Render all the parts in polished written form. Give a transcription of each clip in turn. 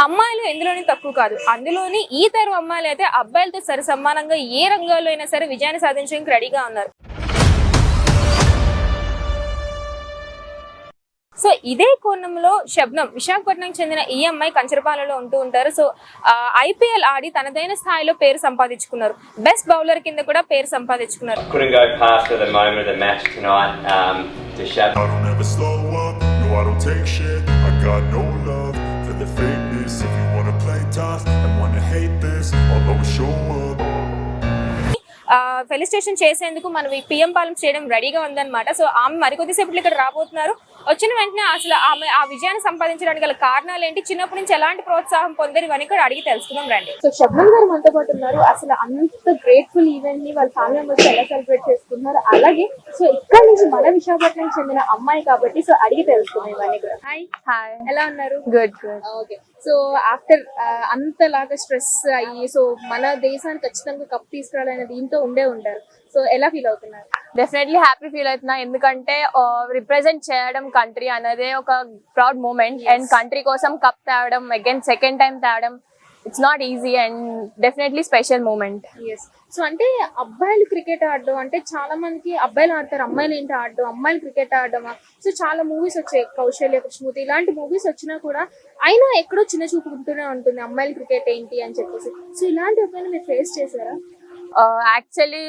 అమ్మాయిలు ఎందులోని తక్కువ కాదు. అందులోని ఈ తరం అమ్మాయిలు అయితే అబ్బాయిలతో సరి సమానంగా ఏ రంగాల్లో అయినా సరే విజయాన్ని సాధించడానికి రెడీగా ఉన్నారు. సో ఇదే కోణంలో శబ్నం విశాఖపట్నంకి చెందిన ఈ అమ్మాయి కంచరపాలలో ఉంటూ ఉంటారు. సో ఐపీఎల్ ఆడి తనదైన స్థాయిలో పేరు సంపాదించుకున్నారు. బెస్ట్ బౌలర్ కింద కూడా పేరు సంపాదించుకున్నారు. The fakeness, if you wanna play tough and wanna hate this, I'll always show up. Felicitation చేసేందుకు మనం ఈ పిఎం పాలెం స్టేడియం రెడీగా ఉందన్నమాట. సో ఆమె మరికొద్దిసేపట్లో ఇక్కడ రాబోతున్నారు. వచ్చిన వెంటనే అసలు ఆమె ఆ విజయాన్ని సంపాదించడానికి గల కారణాలు ఏంటి, చిన్నప్పటి నుంచి ఎలాంటి ప్రోత్సాహం పొందారు, ఇవన్నీ కూడా అడిగి తెలుసుకుందాం రండి. సో శబ్నం గారు మనతో పాటు ఉన్నారు. అసలు అంత గ్రేట్ఫుల్ ఈవెంట్ ని వాళ్ళ ఫ్యామిలీ మెంబర్స్ ఎలా సెలబ్రేట్ చేసుకుంటున్నారు, అలాగే సో ఇక్కడ నుంచి మన విశాఖపట్నం చెందిన అమ్మాయి కాబట్టి సో అడిగి తెలుసుకున్నాం ఇవన్నీ కూడా. హాయ్, ఎలా ఉన్నారు? గుడ్. ఓకే. సో ఆఫ్టర్ అంతలాగా స్ట్రెస్ అయ్యి సో మన దేశానికి ఖచ్చితంగా కప్ తీసుకురావాలనే దీంతో ఉండే ఉంటారు. సో ఎలా ఫీల్ అవుతున్నారు? డెఫినెట్లీ హ్యాపీ ఫీల్ అవుతున్నా, ఎందుకంటే రిప్రజెంట్ చేయడం కంట్రీ అనేది ఒక ప్రౌడ్ మూమెంట్. అండ్ కంట్రీ కోసం కప్ తేవడం అగైన్ సెకండ్ టైం తేవడం it's not easy and definitely special moment. So అంటే అబ్బాయిలు క్రికెట్ ఆడడం అంటే చాలా మందికి అబ్బాయిలు ఆడతారు, అమ్మాయిలు ఏంటి ఆడడం, అమ్మాయిలు క్రికెట్ ఆడడమా? సో చాలా మూవీస్ వచ్చాయి, కౌశల్య, కృష్ణమూర్తి ఇలాంటి మూవీస్ వచ్చినా కూడా అయినా ఎక్కడో చిన్న చూపు ఉంటూనే ఉంటుంది అమ్మాయిలు క్రికెట్ ఏంటి అని చెప్పేసి. సో ఇలాంటి ఎప్పుడైనా మీరు ఫేస్ చేశారా? యాక్చువల్లీ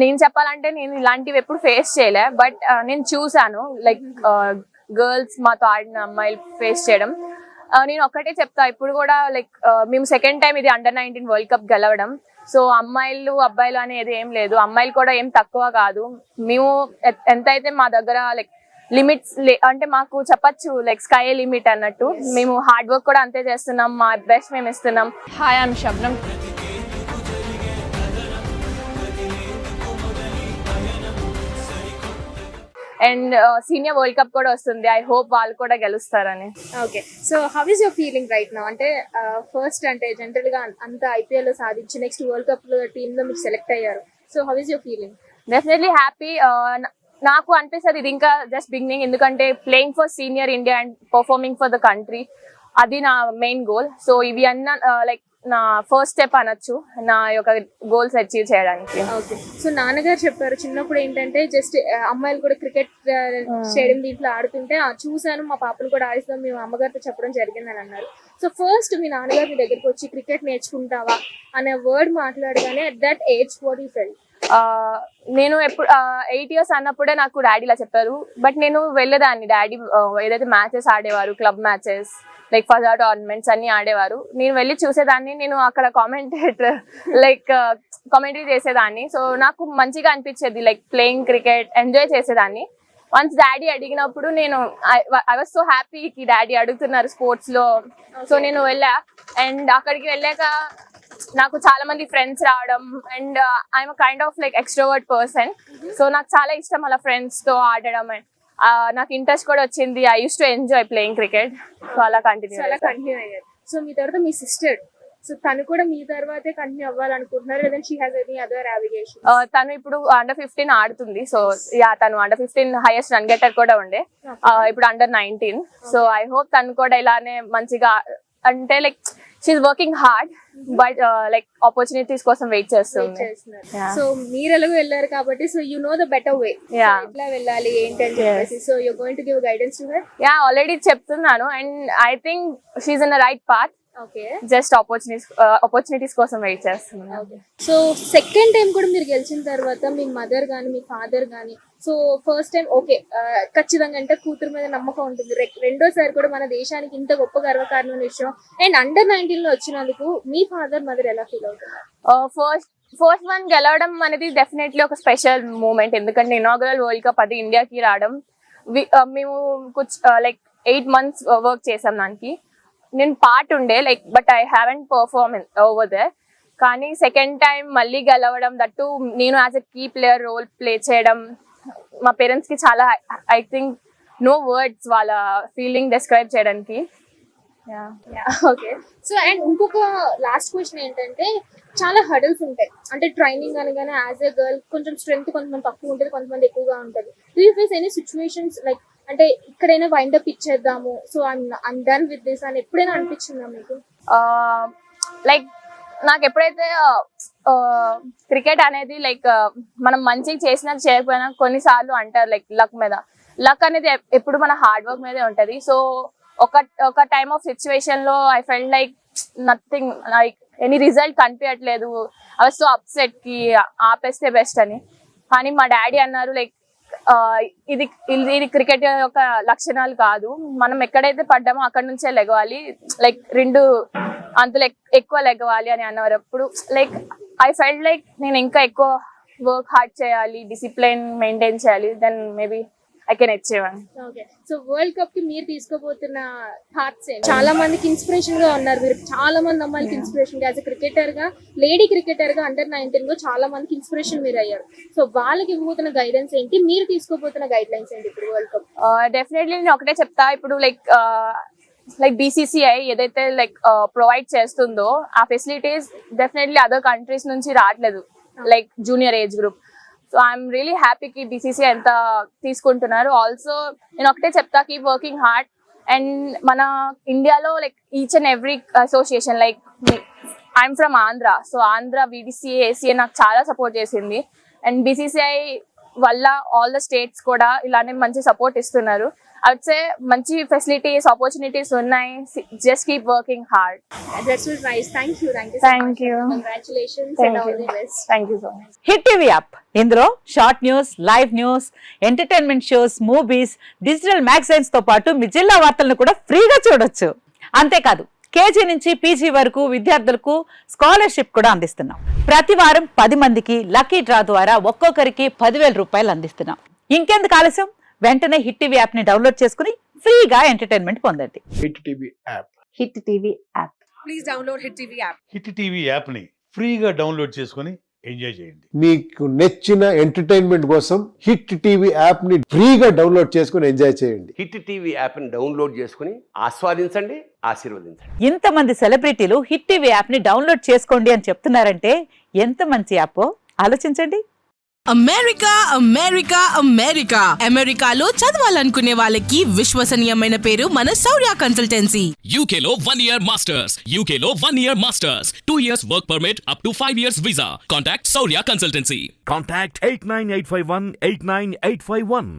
నేను చెప్పాలంటే నేను ఇలాంటివి ఎప్పుడు ఫేస్ చేయలే, బట్ నేను చూసాను లైక్ గర్ల్స్ మాతో ఆడిన అమ్మాయిలు ఫేస్ చేయడం. నేను ఒక్కటే చెప్తా, ఇప్పుడు కూడా లైక్ మేము సెకండ్ టైం ఇది అండర్-19 వరల్డ్ కప్ గెలవడం. సో అమ్మాయిలు అబ్బాయిలు అనేది ఏం లేదు, అమ్మాయిలు కూడా ఏం తక్కువ కాదు. మేము ఎంతైతే మా దగ్గర లైక్ లిమిట్స్ అంటే మాకు చెప్పచ్చు లైక్ స్కై లిమిట్ అన్నట్టు, మేము హార్డ్ వర్క్ కూడా అంతే చేస్తున్నాం, మా బెస్ట్ మేము ఇస్తున్నాం. Hi, I'm Shabnam. And senior world cup కూడా వస్తుంది, ఐ హోప్ వాళ్ళు కూడా గెలుస్తారని. Okay. So how is your feeling right now? అంటే ఫస్ట్ అంటే జనరల్ గా అంత ఐపీఎల్ లో సాధించి నెక్స్ట్ వరల్డ్ కప్ లో టీమ్ లో మీరు సెలెక్ట్ అయ్యారు. So how is your feeling? Definitely happy. నాకు అనిపిస్తుంది ఇది ఇంకా జస్ట్ బిగినింగ్, ఎందుకంటే playing for senior India and performing for the country అది నా మెయిన్ గోల్. సో ఇవి అన్న లైక్ నా ఫస్ట్ స్టెప్ అనొచ్చు నా యొక్క గోల్స్ అచీవ్ చేయడానికి. ఓకే. సో నాన్నగారు చెప్పారు చిన్నప్పుడు ఏంటంటే జస్ట్ అమ్మాయిలు కూడా క్రికెట్ స్టేడియం దీంట్లో ఆడుతుంటే చూసాను, మా పాపను కూడా ఆడిస్తాం, మేము అమ్మగారితో చెప్పడం జరిగిందని అన్నారు. సో ఫస్ట్ మీ నాన్నగారు మీ దగ్గరికి వచ్చి క్రికెట్ నేర్చుకుంటావా అనే వర్డ్ మాట్లాడగానే at that age what you felt? నేను ఎప్పుడు 8 years అన్నప్పుడే నాకు డాడీ ఇలా చెప్పారు, బట్ నేను వెళ్ళేదాన్ని. డాడీ ఏదైతే మ్యాచెస్ ఆడేవారు, club matches like Fajr tournaments అన్ని ఆడేవారు, నేను వెళ్ళి చూసేదాన్ని. నేను అక్కడ కామెంటరీ చేసేదాన్ని. సో నాకు మంచిగా అనిపించేది లైక్ ప్లేయింగ్ క్రికెట్, ఎంజాయ్ చేసేదాన్ని. వన్స్ డాడీ అడిగినప్పుడు నేను ఐ వాజ్ సో హ్యాపీ కి డాడీ అడుగుతున్నారు స్పోర్ట్స్ లో. సో నేను వెళ్ళా అండ్ అక్కడికి వెళ్ళాక నాకు చాలా మంది ఫ్రెండ్స్ రావడం and I'm kind of like extrovert person. So నాకు చాలా ఇష్టం అలా ఫ్రెండ్స్ తో ఆడడం అండ్ నాకు ఇంట్రెస్ట్ కూడా వచ్చింది. I use to enjoy playing cricket. So అలా కంటిన్యూ అయ్యారు. సో మీ తర్వాత మీ సిస్టర్, సో తను కూడా మీ తర్వాతే కంటిన్యూ అవ్వాలనుకుంటున్నారు లేదా షీ హాస్ ఎనీ అదర్ అవిగేషన్? తను ఇప్పుడు అండర్-15 ఆడుతుంది. సో తను అండర్-15 హైయెస్ట్ రన్ గెటర్ కూడా ఉండే, ఇప్పుడు అండర్-19. సో ఐ హోప్ తను కూడా ఇలానే మంచిగా అంటే like she's working hard but like opportunities కోసం వెయిట్ చేస్తుంది. సో మీరు ఎలాగో వెళ్ళారు కాబట్టి so you know the better way ఎట్లా వెళ్ళాలి ఏంటి అని చెప్పేసి. So you are going to give guidance to her? Already చెప్తున్నాను and I think she's in the right path. Okay. Just opportunities కోసం వెయిట్ చేస్తున్నాను. సో సెకండ్ టైం కూడా మీరు గెలిచిన తర్వాత మీ మదర్ గానీ మీ ఫాదర్ గానీ సో ఫస్ట్ టైం ఓకే ఖచ్చితంగా అంటే కూతురు మీద నమ్మకం ఉంటుంది, రెండోసారి కూడా మన దేశానికి ఇంత గొప్ప గర్వకారణమైన విషయం అండ్ అండర్-19 లో వచ్చినందుకు మీ ఫాదర్ మదర్ ఎలా ఫీల్ అవుతున్నారు? ఫస్ట్ వన్ గెలవడం అనేది డెఫినెట్లీ ఒక స్పెషల్ మూమెంట్, ఎందుకంటే ఇనాగరల్ వరల్డ్ కప్ అది ఇండియాకి రావడం. మేము లైక్ 8 months వర్క్ చేసాం దానికి. నేను పార్ట్ ఉండే like but I haven't perform over there. కానీ సెకండ్ టైం మళ్ళీ గెలవడం, దట్టు నేను as a key player role play చేయడం మా పేరెంట్స్ కి చాలా ఐ థింక్ నో వర్డ్స్ వాళ్ళ ఫీలింగ్ డిస్క్రైబ్ చేయడానికి. ఓకే. సో అండ్ ఇంకొక లాస్ట్ క్వశ్చన్ ఏంటంటే చాలా హడల్స్ ఉంటాయి అంటే ట్రైనింగ్ అనగానే యాజ్ ఎ గర్ల్ కొంచెం స్ట్రెంత్ కొంతమంది తక్కువ ఉంటుంది, కొంతమంది ఎక్కువగా ఉంటుంది. Do you face any situations like అంటే ఇక్కడైనా wind up ఇచ్చేద్దాము, so I'm done with this అని ఎప్పుడైనా అనిపించిందా మీకు? లైక్ నాకు ఎప్పుడైతే క్రికెట్ అనేది లైక్ మనం మంచిగా చేసినా చేయకపోయినా కొన్నిసార్లు అంటారు లైక్ లక్ అనేది ఎప్పుడు మన హార్డ్ వర్క్ మీదే ఉంటది. సో ఒక టైమ్ ఆఫ్ సిచ్యువేషన్ లో I felt like nothing, like any result కనిపించట్లేదు. ఐ వాజ్ సో అప్సెట్ కి ఆపేస్తే బెస్ట్ అని. కానీ మా డాడీ అన్నారు లైక్ ఇది క్రికెట్ యొక్క లక్షణాలు కాదు, మనం ఎక్కడైతే పడ్డామో అక్కడ నుంచే లెగవాలి, లైక్ 2 అంతులు ఎక్కువ లెగవాలి అని అన్నారు. అప్పుడు లైక్ ఐ ఫెల్ట్ లైక్ నేను ఇంకా ఎక్కువ వర్క్ హార్డ్ చేయాలి, డిసిప్లిన్ మెయింటైన్ చేయాలి, then maybe I can achieve అని. ఓకే, సో వరల్డ్ కప్ కి మీరు తీసుకోబోతున్న థాట్స్ చాలా మందికి ఇన్స్పిరేషన్ గా ఉన్నారు. మీరు చాలా మంది అమ్మాయిలకి ఇన్స్పిరేషన్ గా, యాజ్ క్రికెటర్ గా, లేడీ క్రికెటర్ గా, Under-19 గా చాలా మందికి ఇన్స్పిరేషన్ మీరు అయ్యారు. సో వాళ్ళకి ఇవ్వబోతున్న గైడెన్స్ ఏంటి, మీరు తీసుకోబోతున్న గైడ్ లైన్స్ ఏంటి ఇప్పుడు వరల్డ్ కప్? డెఫినెట్లీ నేను ఒకటే చెప్తా, ఇప్పుడు లైక్ BCCI ఏదైతే లైక్ ప్రొవైడ్ చేస్తుందో ఆ ఫెసిలిటీస్ డెఫినెట్లీ అదర్ కంట్రీస్ నుంచి రావట్లేదు, like junior age group. So I'm really happy కి BCCI ఎంత తీసుకుంటున్నారు. ఆల్సో నేను ఒకటే చెప్తా, కీప్ వర్కింగ్ హార్డ్. అండ్ మన ఇండియాలో like each and every association, like I'm from Andhra, so Andhra BDCA ACA నాకు చాలా సపోర్ట్ చేసింది. అండ్ BCCI వల్ల ఆల్ ద స్టేట్స్ కూడా ఇలానే మంచి సపోర్ట్ ఇస్తున్నారు. I would say మంచి ఫెసిలిటీస్, ఆపర్చునిటీస్ ఉన్నాయి. Just keep working hard. That's was nice. Thank you. Thank you. Congratulations Thank and all you. the best. Thank you so much. Hit TV app, ఇందులో short news, live news, entertainment shows, movies, digital magazines తో పాటు మీ జిల్లా వార్తలను కూడా ఫ్రీగా చూడొచ్చు. అంతేకాదు KG నుంచి PG వరకు విద్యార్థులకు స్కాలర్షిప్ కూడా అందిస్తున్నాం. ప్రతి వారం 10 మందికి లక్కీ డ్రా ద్వారా ఒక్కొక్కరికి 10,000 రూపాయలు అందిస్తున్నాం. ఇంకెందుకు ఆలస్యం, వెంటనే హిట్ టీవీ యాప్ ని డౌన్లోడ్ చేసుకుని ఫ్రీగా ఎంటర్టైన్మెంట్ పొందండి. Hit TV app. Hit TV app. Please download hit TV app. Hit TV యాప్ని ఫ్రీగా డౌన్లోడ్ చేసుకొని ఎంజాయ్ చేయండి. మీకు నచ్చిన ఎంటర్టైన్మెంట్ కోసం హిట్ టీవీ యాప్ ని ఫ్రీగా డౌన్లోడ్ చేసుకుని ఎంజాయ్ చేయండి. హిట్ టీవీ యాప్ని డౌన్లోడ్ చేసుకుని ఆస్వాదించండి, ఆశీర్వదించండి. ఇంతమంది సెలబ్రిటీలు హిట్ టీవీ యాప్ ని డౌన్లోడ్ చేసుకోండి అని చెప్తున్నారంటే ఎంత మంచి యాప్ ఆలోచించండి. అమెరికా అమెరికా అమెరికా అమెరికాలో చదవాలనుకునే వాళ్ళకి విశ్వసనీయమైన పేరు మన శౌర్య consultancy. UK Law 1 Year Masters. UK Law 1 Year Masters. 2 years work permit up to 5 years visa. Contact Saurya Consultancy. Contact 89851 89851.